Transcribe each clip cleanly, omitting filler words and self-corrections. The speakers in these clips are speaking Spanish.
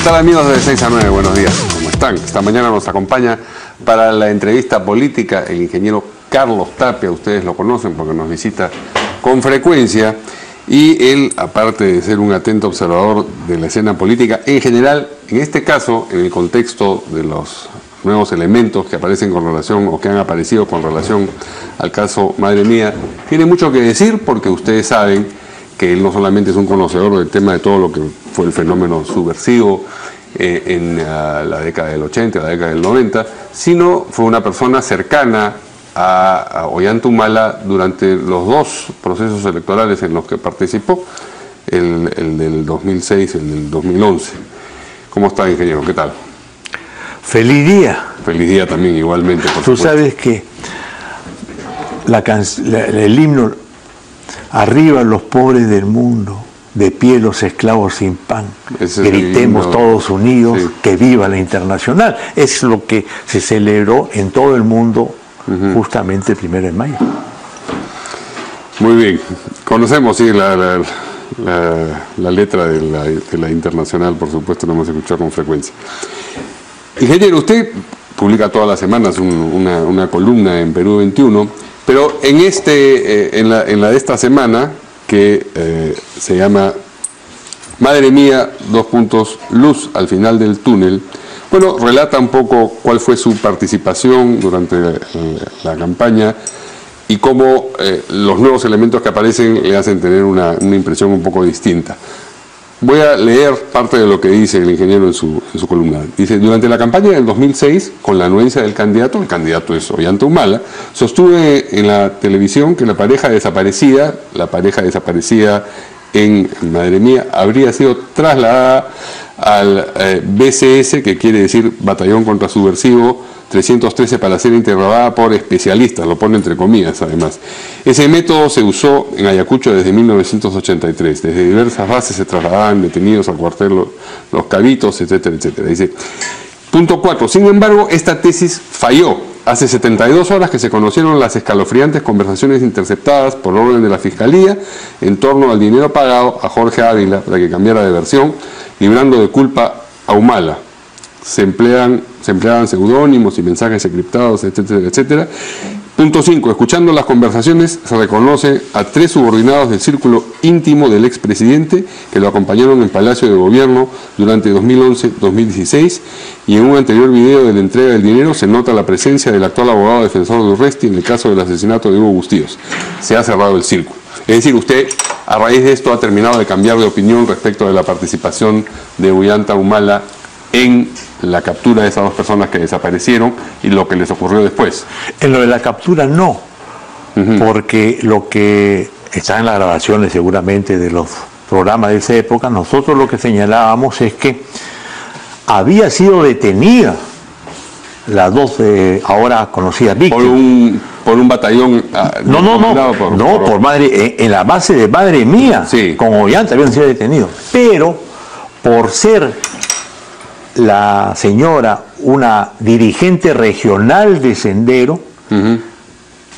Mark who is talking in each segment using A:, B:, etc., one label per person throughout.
A: ¿Qué tal, amigos de 6 a 9? Buenos días, ¿cómo están? Esta mañana nos acompaña para la entrevista política el ingeniero Carlos Tapia. Ustedes lo conocen porque nos visita con frecuencia. Y él, aparte de ser un atento observador de la escena política en general, en este caso, en el contexto de los nuevos elementos que aparecen con relación o que han aparecido con relación al caso Madre Mía, tiene mucho que decir porque ustedes saben que él no solamente es un conocedor del tema de todo lo que fue el fenómeno subversivo en la década del 80, la década del 90, sino fue una persona cercana a Ollanta Humala durante los dos procesos electorales en los que participó, el del 2006 y el del 2011. ¿Cómo está, ingeniero? ¿Qué tal?
B: Feliz día.
A: Feliz día también, igualmente, por
B: Tú
A: supuesto.
B: sabes que el himno, arriba los pobres del mundo, de pie los esclavos sin pan, gritemos todos unidos, sí, que viva la Internacional. Es lo que se celebró en todo el mundo justamente el 1 de mayo.
A: Muy bien, conocemos sí, la letra de la Internacional, por supuesto, la hemos escuchado con frecuencia. Ingeniero, usted publica todas las semanas una columna en Perú 21, pero en la de esta semana, que se llama Madre Mía, luz al final del túnel, bueno, relata un poco cuál fue su participación durante la campaña y cómo los nuevos elementos que aparecen le hacen tener una impresión un poco distinta. Voy a leer parte de lo que dice el ingeniero en su columna. Dice: durante la campaña del 2006, con la anuencia del candidato, el candidato es Ollanta Humala, sostuve en la televisión que la pareja desaparecida en Madre Mía, habría sido trasladada al BCS, que quiere decir Batallón Contrasubversivo 313, para ser interrogada por especialistas, lo pone entre comillas además. Ese método se usó en Ayacucho desde 1983. Desde diversas bases se trasladaban detenidos al cuartel Los Cabitos, etcétera, etcétera. Dice, punto 4. Sin embargo, esta tesis falló. Hace 72 horas que se conocieron las escalofriantes conversaciones interceptadas por orden de la Fiscalía en torno al dinero pagado a Jorge Ávila para que cambiara de versión, librando de culpa a Humala. Se empleaban seudónimos y mensajes encriptados, etcétera, etcétera. Punto 5. Escuchando las conversaciones, se reconoce a 3 subordinados del círculo íntimo del expresidente que lo acompañaron en Palacio de Gobierno durante 2011-2016, y en un anterior video de la entrega del dinero se nota la presencia del actual abogado defensor de Urresti en el caso del asesinato de Hugo Bustíos. Se ha cerrado el círculo. Es decir, usted, a raíz de esto, ha terminado de cambiar de opinión respecto de la participación de Ollanta Humala en la captura de esas dos personas que desaparecieron y lo que les ocurrió después.
B: En lo de la captura no, porque lo que está en las grabaciones seguramente de los programas de esa época, nosotros lo que señalábamos es que había sido detenida las dos ahora conocidas víctimas.
A: Por un batallón.
B: En la base de Madre Mía, sí, con Ollanta habían sido detenidos, pero por ser la señora una dirigente regional de Sendero,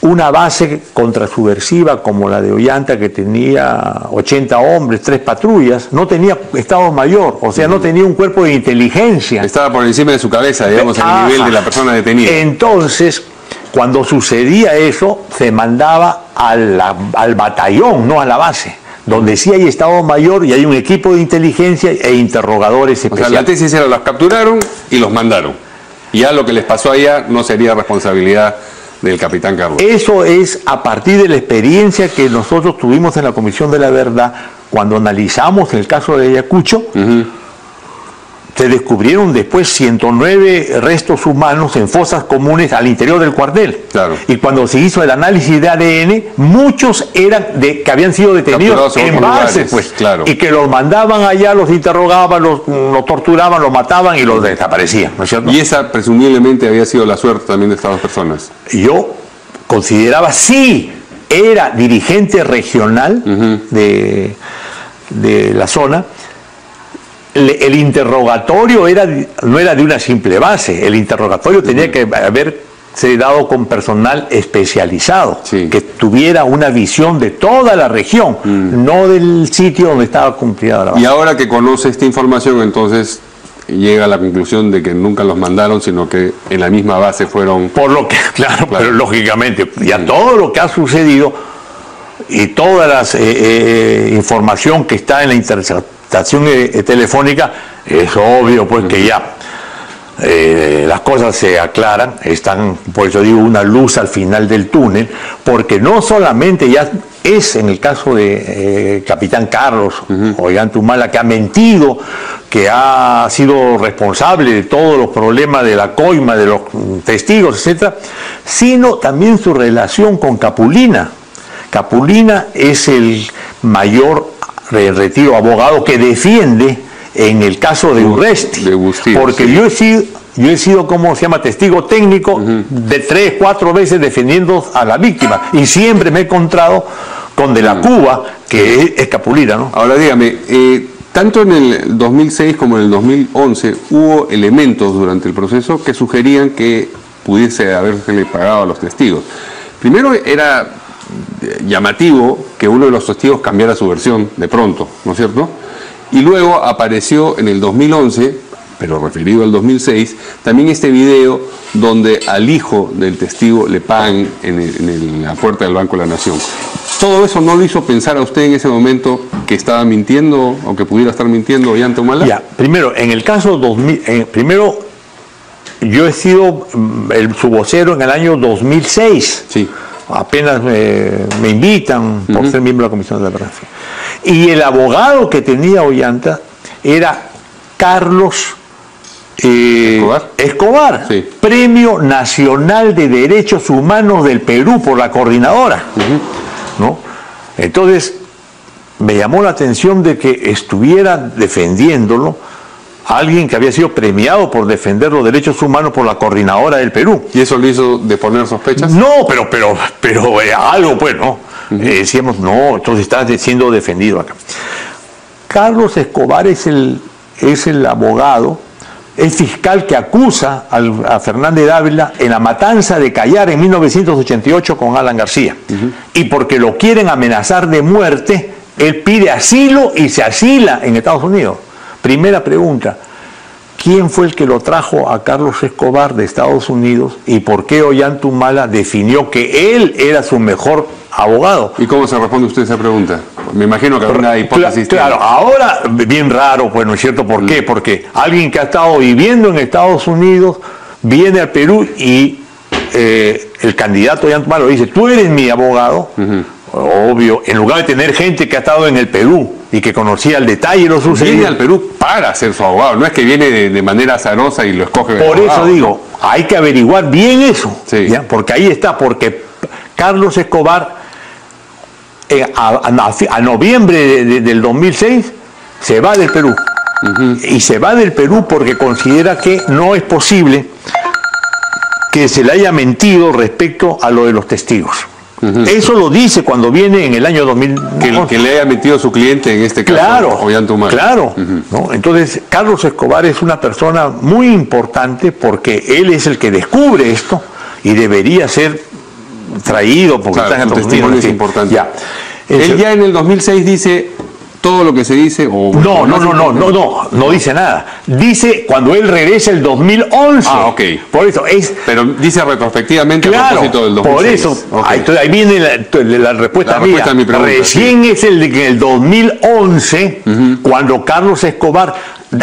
B: una base contrasubversiva como la de Ollanta, que tenía 80 hombres, 3 patrullas, no tenía Estado Mayor, o sea, no tenía un cuerpo de inteligencia.
A: Estaba por encima de su cabeza, digamos, al nivel de la persona detenida.
B: Entonces, cuando sucedía eso, se mandaba al batallón, no a la base, donde sí hay Estado Mayor y hay un equipo de inteligencia e interrogadores especiales.
A: O sea, la tesis era: las capturaron y los mandaron. Y ya lo que les pasó allá no sería responsabilidad del capitán Carlos.
B: Eso es a partir de la experiencia que nosotros tuvimos en la Comisión de la Verdad, cuando analizamos el caso de Ayacucho. Se descubrieron después 109 restos humanos en fosas comunes al interior del cuartel.
A: Claro.
B: Y cuando se hizo el análisis de ADN, muchos eran que habían sido detenidos en base, pues,
A: claro,
B: y que los mandaban allá, los interrogaban, los torturaban, los mataban y los desaparecían, ¿no es cierto?
A: Y esa presumiblemente había sido la suerte también de estas dos personas.
B: Yo consideraba, sí, era dirigente regional de la zona. El interrogatorio no era de una simple base, el interrogatorio tenía que haberse dado con personal especializado, sí, que tuviera una visión de toda la región, no del sitio donde estaba cumplida la base.
A: Y ahora que conoce esta información, entonces llega a la conclusión de que nunca los mandaron, sino que en la misma base fueron...
B: Por lo que, claro. Pero lógicamente, ya todo lo que ha sucedido y toda la información que está en la interceptación telefónica, es obvio pues que ya las cosas se aclaran, están, por eso digo, una luz al final del túnel, porque no solamente ya es en el caso de Capitán Carlos Ollantumala, que ha mentido, que ha sido responsable de todos los problemas de la coima, de los testigos, etcétera, sino también su relación con Capulina. Capulina es el mayor retiro abogado que defiende en el caso de Urresti, porque yo he sido, ¿cómo se llama?, testigo técnico de 3, 4 veces defendiendo a la víctima, y siempre me he encontrado con de la Cuba, que es Capulina, ¿no?
A: Ahora dígame, tanto en el 2006 como en el 2011 hubo elementos durante el proceso que sugerían que pudiese haberse pagado a los testigos. Primero era llamativo que uno de los testigos cambiara su versión de pronto, ¿no es cierto? Y luego apareció en el 2011, pero referido al 2006, también este video donde al hijo del testigo le pagan en la puerta del Banco de la Nación. ¿Todo eso no lo hizo pensar a usted en ese momento que estaba mintiendo o que pudiera estar mintiendo Ollantumala?
B: Ya, primero, en el caso 2000, primero, yo he sido su vocero en el año 2006.
A: Sí.
B: Apenas me invitan por ser miembro de la Comisión de la Verdad. Y el abogado que tenía Ollanta era Carlos Escobar, sí. Premio Nacional de Derechos Humanos del Perú por la coordinadora. ¿No? Entonces, me llamó la atención de que estuviera defendiéndolo alguien que había sido premiado por defender los derechos humanos por la coordinadora del Perú.
A: ¿Y eso le hizo de poner sospechas?
B: No, pero algo, pues, ¿no? Decíamos, no, entonces está siendo defendido acá. Carlos Escobar es el abogado, el fiscal que acusa a Fernández Dávila en la matanza de Cayar en 1988 con Alan García. Y porque lo quieren amenazar de muerte, él pide asilo y se asila en Estados Unidos. Primera pregunta, ¿quién fue el que lo trajo a Carlos Escobar de Estados Unidos y por qué Ollantumala definió que él era su mejor abogado?
A: ¿Y cómo se responde usted a esa pregunta? Me imagino que una hipótesis.
B: Claro, ahora bien raro, pues, ¿no es cierto? ¿Por qué? Porque alguien que ha estado viviendo en Estados Unidos viene al Perú y el candidato Ollantumala dice, tú eres mi abogado. Obvio, en lugar de tener gente que ha estado en el Perú y que conocía el detalle lo sucedido.
A: Viene al Perú para ser su abogado, no es que viene de manera azarosa y lo escoge.
B: Por eso digo, hay que averiguar bien eso, sí. ¿Ya? Porque ahí está, porque Carlos Escobar a noviembre del 2006 se va del Perú. Y se va del Perú porque considera que no es posible que se le haya mentido respecto a lo de los testigos. Eso lo dice cuando viene en el año 2000.
A: Que le haya metido a su cliente en este caso.
B: Claro, claro. ¿No? Entonces, Carlos Escobar es una persona muy importante porque él es el que descubre esto y debería ser traído porque
A: claro,
B: está en
A: el testimonio es importante. Ya. Él ya en el 2006 dice todo lo que se dice. O
B: no dice nada. Dice cuando él regresa el 2011.
A: Ah, ok.
B: Por eso es.
A: Pero dice retrospectivamente
B: claro,
A: a propósito del 2006.
B: Por eso, okay. Ahí viene la respuesta mía.
A: A mi pregunta,
B: recién es el 2011 cuando Carlos Escobar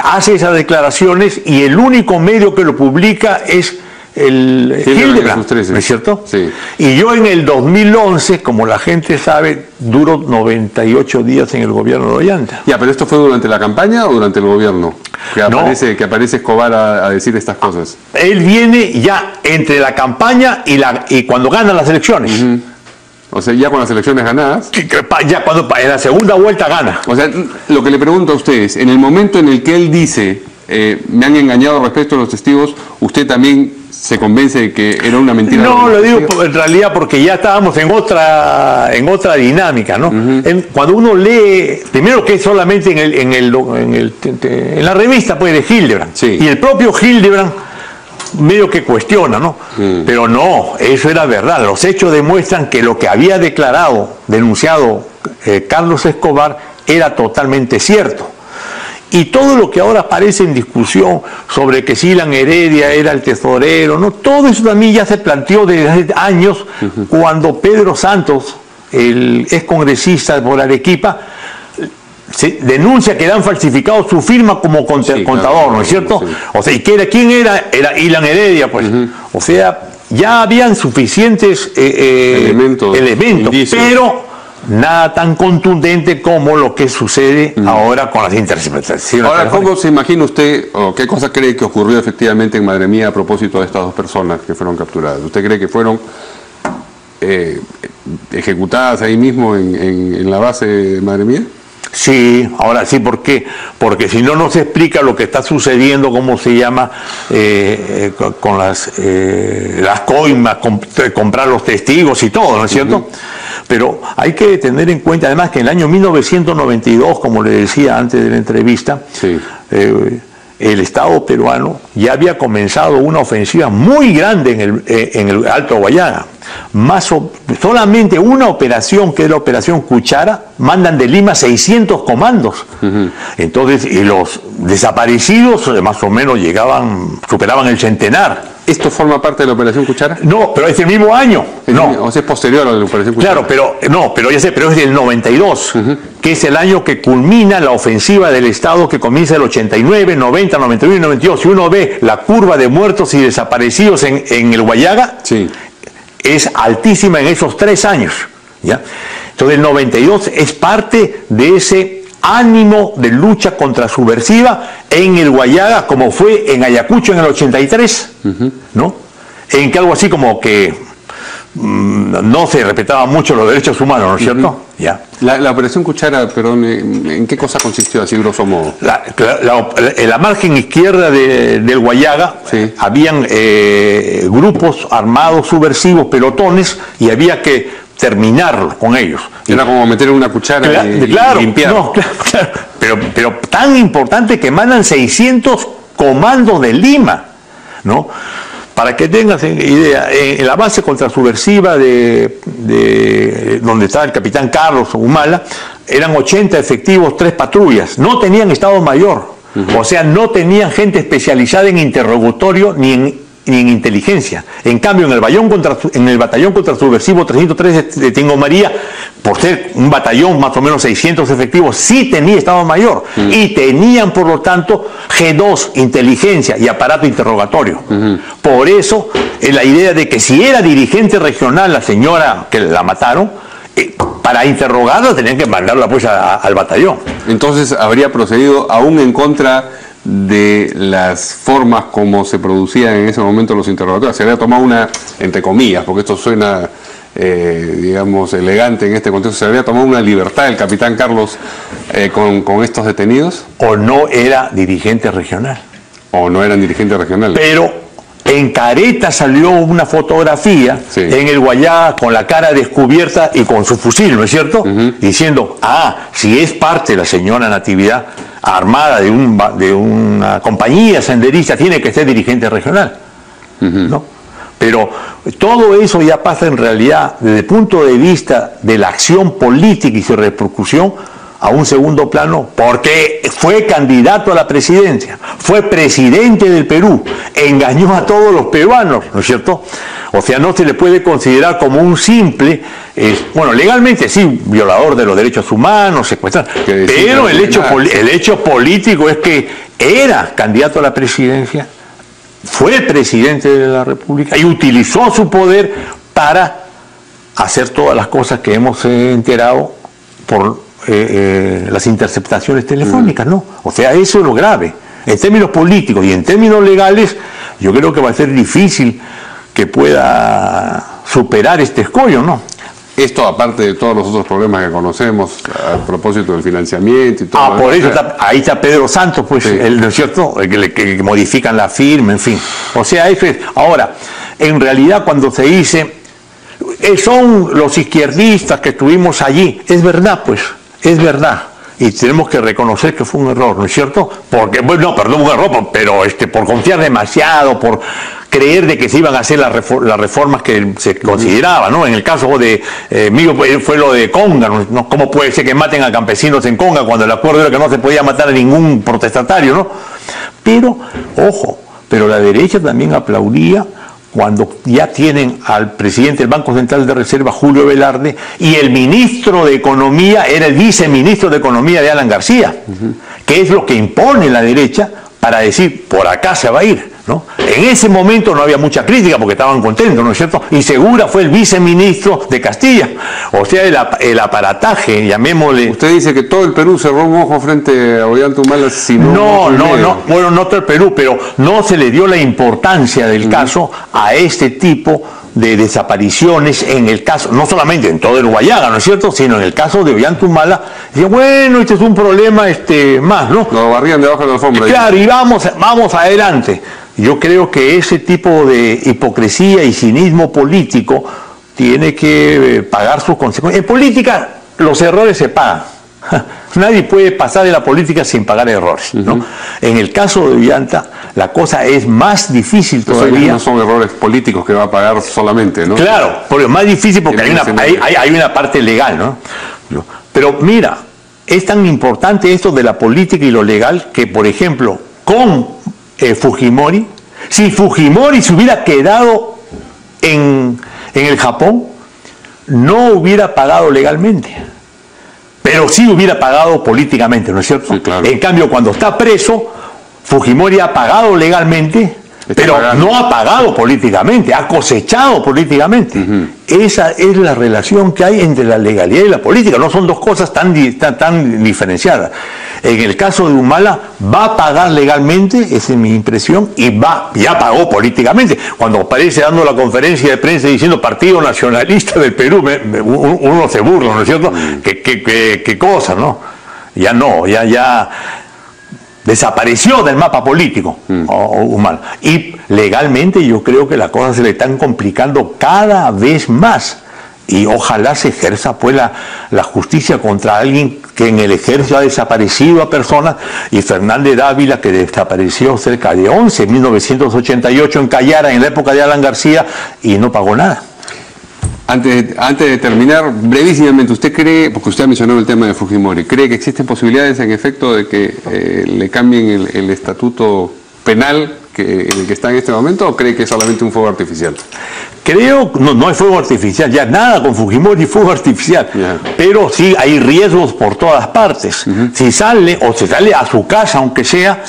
B: hace esas declaraciones y el único medio que lo publica es el Hildebrand, ¿no es cierto?
A: Sí.
B: Y yo en el 2011, como la gente sabe, duro 98 días en el gobierno de Ollanta.
A: Ya, pero ¿esto fue durante la campaña o durante el gobierno? Que aparece Escobar a decir estas cosas.
B: Él viene ya entre la campaña y cuando gana las elecciones.
A: O sea, ya con las elecciones ganadas.
B: Ya cuando en la segunda vuelta gana.
A: O sea, lo que le pregunto a ustedes, en el momento en el que él dice, me han engañado respecto a los testigos, ¿usted también se convence de que era una mentira?
B: No, lo digo en realidad porque ya estábamos en otra dinámica, ¿no? Cuando uno lee, primero que es solamente en la revista pues de Hildebrand,
A: sí.
B: Y el propio Hildebrand medio que cuestiona, ¿no? Pero no, eso era verdad. Los hechos demuestran que lo que había denunciado Carlos Escobar era totalmente cierto. Y todo lo que ahora aparece en discusión sobre que si Ilan Heredia era el tesorero, ¿no? Todo eso también ya se planteó desde hace años, cuando Pedro Santos, el ex congresista por Arequipa, se denuncia que le han falsificado su firma como contador, claro, ¿no es cierto? Sí. O sea, ¿y quién era? Era Ilan Heredia, pues. O sea, ya habían suficientes elementos, pero nada tan contundente como lo que sucede ahora con las interceptaciones.
A: Ahora, ¿cómo se imagina usted, o qué cosa cree que ocurrió efectivamente en Madre Mía a propósito de estas dos personas que fueron capturadas? ¿Usted cree que fueron ejecutadas ahí mismo en la base de Madre Mía?
B: Sí, ahora sí, ¿por qué? Porque si no, no se explica lo que está sucediendo, cómo se llama, con las coimas, comprar los testigos y todo, ¿no es cierto? Pero hay que tener en cuenta además que en el año 1992, como le decía antes de la entrevista, el Estado peruano ya había comenzado una ofensiva muy grande en el Alto Guayaga. Solamente una operación, que es la operación Cuchara, mandan de Lima 600 comandos. Entonces, y los desaparecidos más o menos superaban el centenar.
A: ¿Esto forma parte de la operación Cuchara?
B: No, pero es el mismo año.
A: O sea, es posterior a la operación Cuchara.
B: Claro, pero es del 92, que es el año que culmina la ofensiva del Estado, que comienza el 89, 90, 91 y 92. Si uno ve la curva de muertos y desaparecidos en el Guayaga, es altísima en esos 3 años, ¿ya? Entonces el 92 es parte de ese ánimo de lucha contra subversiva en el Guayaga, como fue en Ayacucho en el 83, ¿no? En que algo así como que no se respetaban mucho los derechos humanos, ¿no es cierto? ¿Ya?
A: La operación Cuchara, perdón, ¿en qué cosa consistió así grosso modo?
B: En la margen izquierda del Guayaga habían grupos armados subversivos, pelotones, y había que terminarlos con ellos.
A: Era como meter una cuchara y limpiar.
B: No, claro. Pero tan importante que mandan 600 comandos de Lima, ¿no? Para que tengas idea, en la base contrasubversiva de donde estaba el capitán Carlos Humala, eran 80 efectivos, 3 patrullas. No tenían Estado Mayor. O sea, no tenían gente especializada en interrogatorio ni en inteligencia. En cambio, en el batallón contrasubversivo 303 de Tingo María, por ser un batallón más o menos 600 efectivos, sí tenía Estado Mayor y tenían, por lo tanto, G2, inteligencia y aparato interrogatorio. Por eso, la idea de que si era dirigente regional la señora que la mataron, para interrogarla tenían que mandarla pues al batallón.
A: Entonces, habría procedido aún en contra de las formas como se producían en ese momento los interrogatorios. Se había tomado una, entre comillas, porque esto suena, digamos, elegante en este contexto, se había tomado una libertad el capitán Carlos con estos detenidos.
B: O no era dirigente regional.
A: O no eran dirigentes regionales.
B: Pero en Careta salió una fotografía en el Guayaga con la cara descubierta y con su fusil, ¿no es cierto? Diciendo, si es parte de la señora Natividad armada de una compañía senderista, tiene que ser dirigente regional, ¿no? Pero todo eso ya pasa en realidad desde el punto de vista de la acción política y su repercusión a un segundo plano, porque fue candidato a la presidencia, fue presidente del Perú, engañó a todos los peruanos, ¿no es cierto? O sea, no se le puede considerar como un simple, bueno, legalmente sí, violador de los derechos humanos, secuestrador, pero el hecho político es que era candidato a la presidencia, fue presidente de la República y utilizó su poder para hacer todas las cosas que hemos enterado por las interceptaciones telefónicas, ¿no? O sea, eso es lo grave. En términos políticos y en términos legales, yo creo que va a ser difícil que pueda superar este escollo, ¿no?
A: Esto aparte de todos los otros problemas que conocemos a propósito del financiamiento y todo.
B: Por eso ahí está Pedro Santos, pues, ¿no es cierto? Que modifican la firma, en fin. O sea, eso es. Ahora, en realidad cuando se dice, son los izquierdistas que estuvimos allí, es verdad, pues. Es verdad, y tenemos que reconocer que fue un error, ¿no es cierto? Porque, bueno, perdón, un error, pero por confiar demasiado, por creer de que se iban a hacer las reformas que se consideraban, ¿no? En el caso de mío fue lo de Conga, ¿no? ¿Cómo puede ser que maten a campesinos en Conga cuando el acuerdo era que no se podía matar a ningún protestatario, ¿no? Pero, ojo, pero la derecha también aplaudía cuando ya tienen al presidente del Banco Central de Reserva, Julio Velarde, y el ministro de Economía era el viceministro de Economía de Alan García, que es lo que impone la derecha para decir, por acá se va a ir, ¿no? En ese momento no había mucha crítica porque estaban contentos, ¿no es cierto? Y Segura fue el viceministro de Castilla. O sea, el aparataje, llamémosle...
A: Usted dice que todo el Perú cerró un ojo frente a Ollanta Humala, sino...
B: No, bueno, no todo el Perú, pero no se le dio la importancia del caso a este tipo de desapariciones en el caso, no solamente en todo el Guayaga, ¿no es cierto?, sino en el caso de Ollanta Humala. Decían, bueno, este es un problema más, ¿no?
A: Lo barrían debajo de la alfombra.
B: Claro, y vamos adelante. Yo creo que ese tipo de hipocresía y cinismo político tiene que pagar sus consecuencias. En política los errores se pagan. Nadie puede pasar de la política sin pagar errores, ¿no? En el caso de Ollanta, la cosa es más difícil todavía.
A: No son errores políticos que va a pagar solamente, ¿no?
B: Claro, pero es más difícil porque hay una parte legal, ¿no? Pero mira, es tan importante esto de la política y lo legal que, por ejemplo, con Fujimori, si Fujimori se hubiera quedado en el Japón, no hubiera pagado legalmente, pero sí hubiera pagado políticamente, ¿no es cierto?
A: Sí, claro.
B: En cambio, cuando está preso, Fujimori ha pagado legalmente, pero no ha pagado políticamente, ha cosechado políticamente. Esa es la relación que hay entre la legalidad y la política. No son dos cosas tan diferenciadas. En el caso de Humala, va a pagar legalmente, esa es mi impresión, y ya pagó políticamente. Cuando aparece dando la conferencia de prensa diciendo Partido Nacionalista del Perú, uno se burla, ¿no es cierto? ¿Qué cosa, no? Ya desapareció del mapa político Humala. Y legalmente yo creo que las cosas se le están complicando cada vez más. Y ojalá se ejerza pues la justicia contra alguien que en el ejército ha desaparecido a personas, y Fernández Dávila, que desapareció cerca de 11 en 1988 en Callara, en la época de Alan García, y no pagó nada.
A: Antes de terminar, brevísimamente, ¿usted cree, porque usted ha mencionado el tema de Fujimori, cree que existen posibilidades en efecto de que le cambien el estatuto penal en el que está en este momento, o cree que es solamente un fuego artificial?
B: Creo, no es fuego artificial, ya nada con Fujimori es fuego artificial, pero sí hay riesgos por todas partes. Si sale, o se sale a su casa, aunque sea,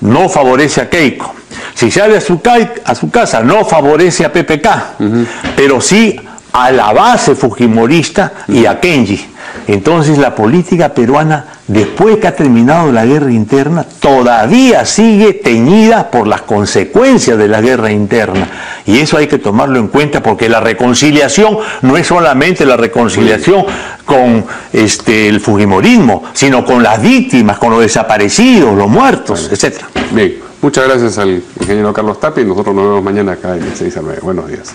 B: no favorece a Keiko. Si sale a su casa, no favorece a PPK, pero sí a la base fujimorista y a Kenji. Entonces la política peruana, después que ha terminado la guerra interna, todavía sigue teñida por las consecuencias de la guerra interna. Y eso hay que tomarlo en cuenta, porque la reconciliación no es solamente la reconciliación con el fujimorismo, sino con las víctimas, con los desaparecidos, los muertos, etc.
A: Bien, muchas gracias al ingeniero Carlos Tapia, y nosotros nos vemos mañana acá en el 6 a 9. Buenos días.